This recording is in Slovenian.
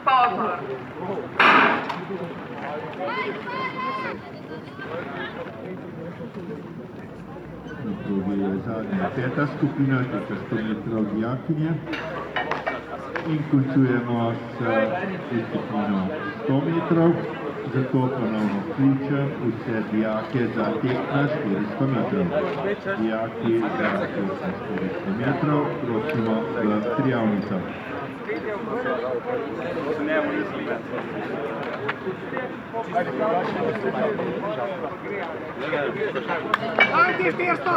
Pozor. To je zadnja peta skupina, to je 100 metrov dijakinje. In končujemo s disciplino 100 metrov. Zato ponovno kličem vse dijake za tek na 400 metrov. Dijaki za tek na 400 metrov prosimo v prijavnico. Ajde, 400!